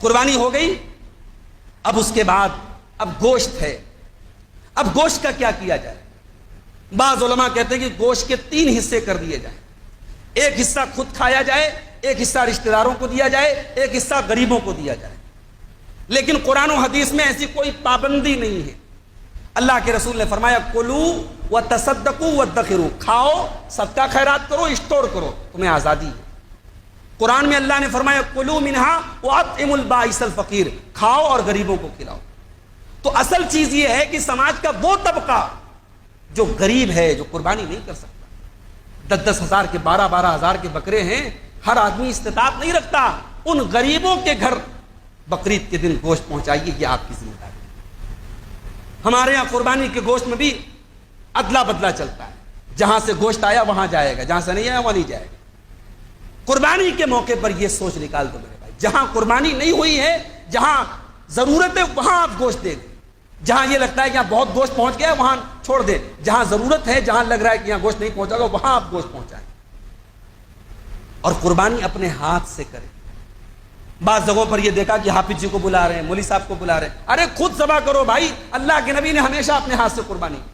قربانی ہو گئی، اب اس کے بعد اب گوشت ہے، اب گوشت کا کیا کیا جائے؟ بعض علماء کہتے ہیں کہ گوشت کے 3 حصے کر دیے جائیں، ایک حصہ خود کھایا جائے، ایک حصہ رشتہ داروں کو دیا جائے، ایک حصہ غریبوں کو دیا جائے۔ لیکن قرآن و حدیث میں ایسی کوئی پابندی نہیں ہے۔ اللہ کے رسول نے فرمایا کلو وتصدقوا وادخروا، کھاؤ، صدقہ خیرات کرو، اسٹور کرو، تمہیں آزادی ہے۔ قرآن میں اللہ نے فرمایا کلوا منہا واطعموا البائس الفقیر، کھاؤ اور غریبوں کو کھلاؤ۔ تو اصل چیز یہ ہے کہ سماج کا وہ طبقہ جو غریب ہے، جو قربانی نہیں کر سکتا، 10 ہزار کے 12 ہزار کے بکرے ہیں، ہر آدمی استطاعت نہیں رکھتا، ان غریبوں کے گھر بقرعید کے دن گوشت پہنچائیے، یہ آپ کی ذمہ داری ہے۔ ہمارے یہاں قربانی کے گوشت میں بھی ادلا بدلا چلتا ہے، جہاں سے گوشت آیا وہاں جائے گا، جہاں سے نہیں آیا وہاں نہیں جائے گا۔ قربانی کے موقع پر یہ سوچ نکال دو میرے بھائی، جہاں قربانی نہیں ہوئی ہے، جہاں ضرورت ہے وہاں آپ گوشت دے دیں، جہاں یہ لگتا ہے کہ یہاں بہت گوشت پہنچ گیا وہاں چھوڑ دیں، جہاں ضرورت ہے، جہاں لگ رہا ہے کہ یہاں گوشت نہیں پہنچا گا وہاں آپ گوشت پہنچائیں، اور قربانی اپنے ہاتھ سے کریں۔ بعض جگہوں پر یہ دیکھا کہ حافظ جی کو بلا رہے ہیں، مولوی صاحب کو بلا رہے ہیں، ارے خود ذبح کرو بھائی، اللہ کے نبی نے ہمیشہ اپنے ہاتھ سے قربانی کی۔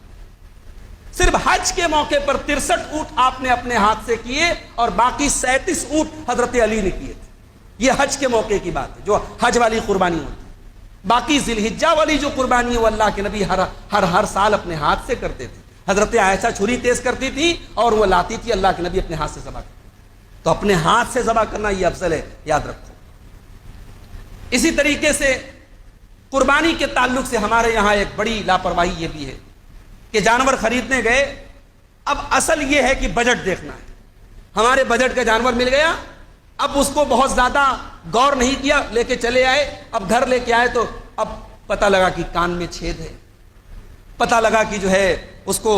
صرف حج کے موقع پر 63 اونٹ آپ نے اپنے ہاتھ سے کیے اور باقی 37 اونٹ حضرت علی نے کیے تھے۔ یہ حج کے موقع کی بات ہے جو حج والی قربانی ہوتی ہے۔ باقی ذی الحجہ والی جو قربانی ہے وہ اللہ کے نبی ہر سال اپنے ہاتھ سے کرتے تھے۔ حضرت عائشہ چھری تیز کرتی تھی اور وہ لاتی تھی، اللہ کے نبی اپنے ہاتھ سے ذبح کرتے۔ تو اپنے ہاتھ سے ذبح کرنا یہ افضل ہے، یاد رکھو۔ اسی طریقے سے قربانی کے تعلق سے ہمارے یہاں ایک بڑی لاپرواہی یہ بھی ہے کہ جانور خریدنے گئے، اب اصل یہ ہے کہ بجٹ دیکھنا ہے، ہمارے بجٹ کا جانور مل گیا، اب اس کو بہت زیادہ غور نہیں کیا، لے کے چلے آئے، اب گھر لے کے آئے تو اب پتہ لگا کہ کان میں چھید ہے، پتہ لگا کہ جو ہے اس کو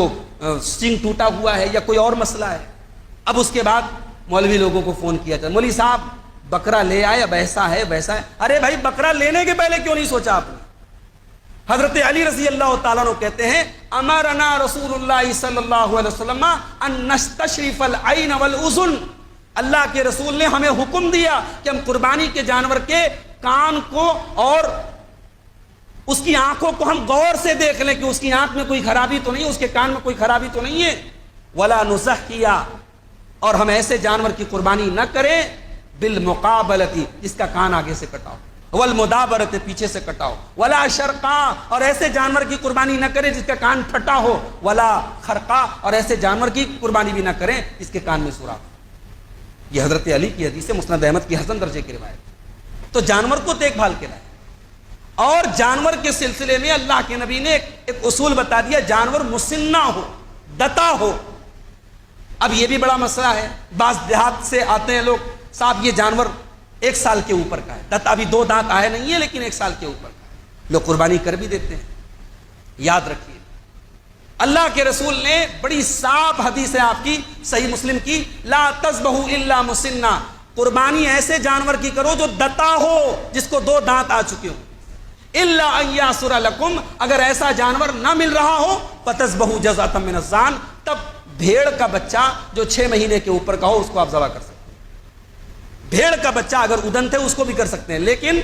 سینگ ٹوٹا ہوا ہے یا کوئی اور مسئلہ ہے۔ اب اس کے بعد مولوی لوگوں کو فون کیا جائے، مولوی صاحب بکرا لے آئے، اب ایسا ہے ویسا ہے۔ ارے بھائی بکرا لینے کے پہلے کیوں نہیں سوچا آپ نے؟ حضرت علی رضی اللہ تعالیٰ عنہ کہتے ہیں امرنا رسول اللہ صلی اللہ علیہ وسلم ان نستشرف العین والاذن، اللہ کے رسول نے ہمیں حکم دیا کہ ہم قربانی کے جانور کے کان کو اور اس کی آنکھوں کو ہم غور سے دیکھ لیں کہ اس کی آنکھ میں کوئی خرابی تو نہیں، اس کے کان میں کوئی خرابی تو نہیں ہے۔ ولا نزکیا، اور ہم ایسے جانور کی قربانی نہ کریں بالمقابلتی، جس کا کان آگے سے کٹا ہو، والمدابرت، پیچھے سے کٹا ہو، ولا شرقا، اور ایسے جانور کی قربانی نہ کریں جس کا کان پھٹا ہو، ولا خرقا، اور ایسے جانور کی قربانی بھی نہ کریں جس کے کان میں سوراخ ہو۔ یہ حضرت علی کی حدیث ہے، مسند احمد کی حسن درجے کی روایت۔ تو جانور کو دیکھ بھال کے لائے، اور جانور کے سلسلے میں اللہ کے نبی نے ایک اصول بتا دیا، جانور مسنہ ہو، دتا ہو۔ اب یہ بھی بڑا مسئلہ ہے، بعض دیہات سے آتے ہیں لوگ، صاحب یہ جانور 1 سال کے اوپر کا ہے، دت ابھی 2 دانت آئے نہیں ہے لیکن 1 سال کے اوپر کا ہے، لوگ قربانی کر بھی دیتے ہیں۔ یاد رکھیے اللہ کے رسول نے بڑی صاف حدیث ہے آپ کی صحیح مسلم کی، لا تذبحوا الا مسنہ، قربانی ایسے جانور کی کرو جو دتا ہو، جس کو 2 دانت آ چکے ہوں، الا ان یاسر لکم، اگر ایسا جانور نہ مل رہا ہو فتذبحوا جزعۃ من الظان، تب بھیڑ کا بچہ جو 6 مہینے کے اوپر کا ہو اس کو آپ ذبح کر سکتے ہیں۔ بھیڑ کا بچہ اگر ادن تھے اس کو بھی کر سکتے ہیں، لیکن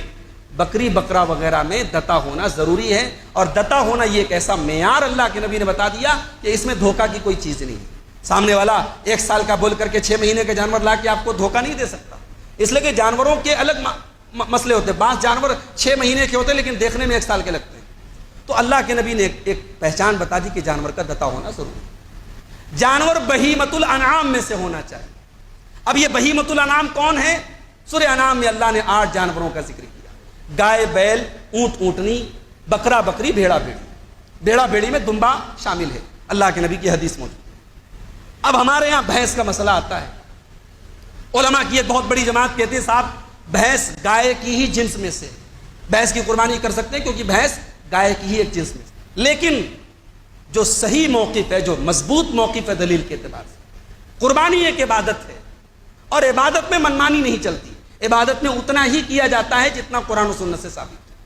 بکری بکرا وغیرہ میں دتا ہونا ضروری ہے، اور دتا ہونا یہ ایک ایسا معیار اللہ کے نبی نے بتا دیا کہ اس میں دھوکہ کی کوئی چیز نہیں ہے۔ سامنے والا 1 سال کا بول کر کے 6 مہینے کے جانور لا کے آپ کو دھوکہ نہیں دے سکتا، اس لیے کہ جانوروں کے الگ مسئلے ہوتے ہیں، بعض جانور 6 مہینے کے ہوتے ہیں لیکن دیکھنے میں 1 سال کے لگتے ہیں۔ تو اللہ کے نبی نے ایک پہچان بتا دی کہ جانور کا دتا ہونا ضروری ہے۔ جانور بہیمۃ الانعام میں سے ہونا چاہیے۔ اب یہ بہیمۃ الانعام کون ہے؟ سورہ انعام میں اللہ نے 8 جانوروں کا ذکر کیا، گائے بیل، اونٹ اونٹنی، بکرا بکری، بھیڑا بھیڑی۔ بھیڑا بھیڑی میں دمبا شامل ہے، اللہ کے نبی کی حدیث موجود ہے۔ اب ہمارے یہاں بھینس کا مسئلہ آتا ہے، علماء کی ایک بہت بڑی جماعت کہتے ہیں صاحب بھینس گائے کی ہی جنس میں سے، بھینس کی قربانی کر سکتے ہیں کیونکہ بھینس گائے کی ہی ایک جنس میں سے۔ لیکن جو صحیح موقف ہے، جو مضبوط موقف ہے دلیل کے اعتبار سے، قربانی ایک عبادت ہے، اور عبادت میں منمانی نہیں چلتی، عبادت میں اتنا ہی کیا جاتا ہے جتنا قرآن و سنت سے ثابت ہے۔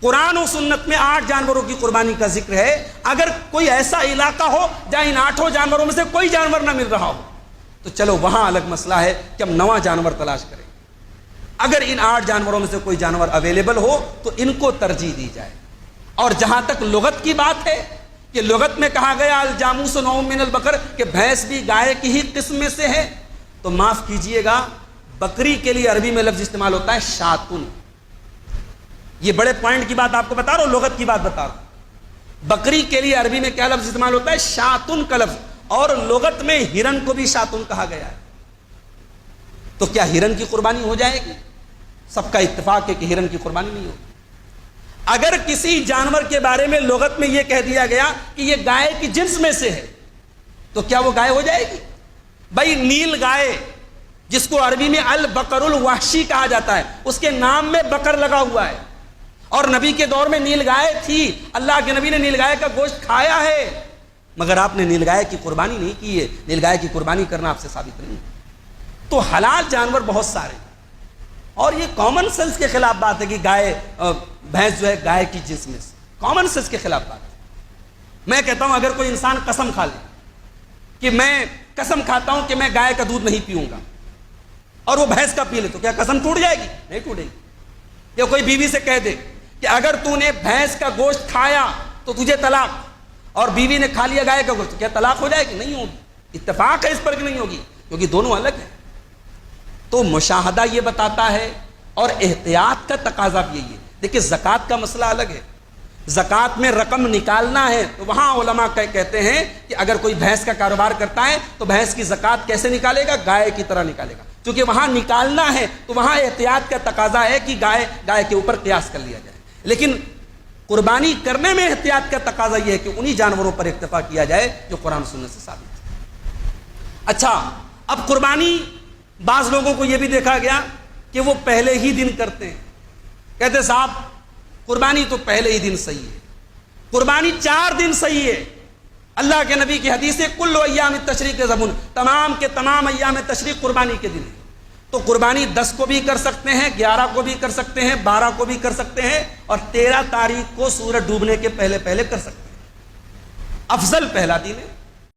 قرآن و سنت میں 8 جانوروں کی قربانی کا ذکر ہے، اگر کوئی ایسا علاقہ ہو جہاں ان 8 جانوروں میں سے کوئی جانور نہ مل رہا ہو تو چلو وہاں الگ مسئلہ ہے کہ ہم 9واں جانور تلاش کریں۔ اگر ان 8 جانوروں میں سے کوئی جانور اویلیبل ہو تو ان کو ترجیح دی جائے۔ اور جہاں تک لغت کی بات ہے کہ لغت میں کہا گیا الجاموس نوع من البقر کہ بھینس بھی گائے کی ہی قسم میں سے ہے، تو معاف کیجئے گا بکری کے لیے عربی میں لفظ استعمال ہوتا ہے شاتن۔ یہ بڑے پوائنٹ کی بات آپ کو بتا رہا ہوں، لغت کی بات بتا رہا ہوں۔ بکری کے لیے عربی میں کیا لفظ استعمال ہوتا ہے؟ شاتن کا لفظ، اور لغت میں ہرن کو بھی شاتن کہا گیا ہے۔ تو کیا ہرن کی قربانی ہو جائے گی؟ سب کا اتفاق ہے کہ ہرن کی قربانی نہیں ہوگی۔ اگر کسی جانور کے بارے میں لغت میں یہ کہہ دیا گیا کہ یہ گائے کی جنس میں سے ہے تو کیا وہ گائے ہو جائے گی؟ بھائی نیل گائے جس کو عربی میں البقر الوحشی کہا جاتا ہے، اس کے نام میں بکر لگا ہوا ہے، اور نبی کے دور میں نیل گائے تھی، اللہ کے نبی نے نیل گائے کا گوشت کھایا ہے، مگر آپ نے نیل گائے کی قربانی نہیں کی ہے۔ نیل گائے کی قربانی کرنا آپ سے ثابت نہیں ہے۔ تو حلال جانور بہت سارے ہیں، اور یہ کامن سینس کے خلاف بات ہے کہ گائے بھینس جو ہے گائے کی جنس میں سے، کامن سینس کے خلاف بات ہے۔ میں کہتا ہوں اگر کوئی انسان قسم کھا لے کہ میں قسم کھاتا ہوں کہ میں گائے کا دودھ نہیں پیوں گا، اور وہ بھینس کا پی لے، تو کیا قسم ٹوٹ جائے گی؟ نہیں ٹوٹے گی۔ یا کوئی بیوی سے کہہ دے کہ اگر تو نے بھینس کا گوشت کھایا تو تجھے طلاق، اور بیوی نے کھا لیا گائے کا گوشت، تو کیا طلاق ہو جائے گی؟ نہیں ہوگی۔ اتفاق ہے اس پر کہ نہیں ہوگی، کیونکہ دونوں الگ ہیں۔ تو مشاہدہ یہ بتاتا ہے، اور احتیاط کا تقاضا بھی یہی ہے۔ دیکھیں زکوٰۃ کا مسئلہ الگ ہے، زکوٰۃ میں رقم نکالنا ہے تو وہاں علماء کہتے ہیں کہ اگر کوئی بھینس کا کاروبار کرتا ہے تو بھینس کی زکوٰۃ کیسے نکالے گا؟ گائے کی طرح نکالے گا، چونکہ وہاں نکالنا ہے تو وہاں احتیاط کا تقاضا ہے کہ گائے کے اوپر قیاس کر لیا جائے۔ لیکن قربانی کرنے میں احتیاط کا تقاضا یہ ہے کہ انہی جانوروں پر اکتفا کیا جائے جو قرآن سنت سے ثابت ہے۔ اچھا، اب قربانی بعض لوگوں کو یہ بھی دیکھا گیا کہ وہ پہلے ہی دن کرتے ہیں، کہتے صاحب قربانی تو پہلے ہی دن صحیح ہے، قربانی 4 دن صحیح ہے۔ اللہ کے نبی کی حدیث ہے کل ایام التشریق ذبح، تمام کے تمام ایام تشریق قربانی کے دن ہے۔ تو قربانی 10 کو بھی کر سکتے ہیں، 11 کو بھی کر سکتے ہیں، 12 کو بھی کر سکتے ہیں، اور 13 تاریخ کو سورج ڈوبنے کے پہلے کر سکتے ہیں۔ افضل پہلا دن ہے۔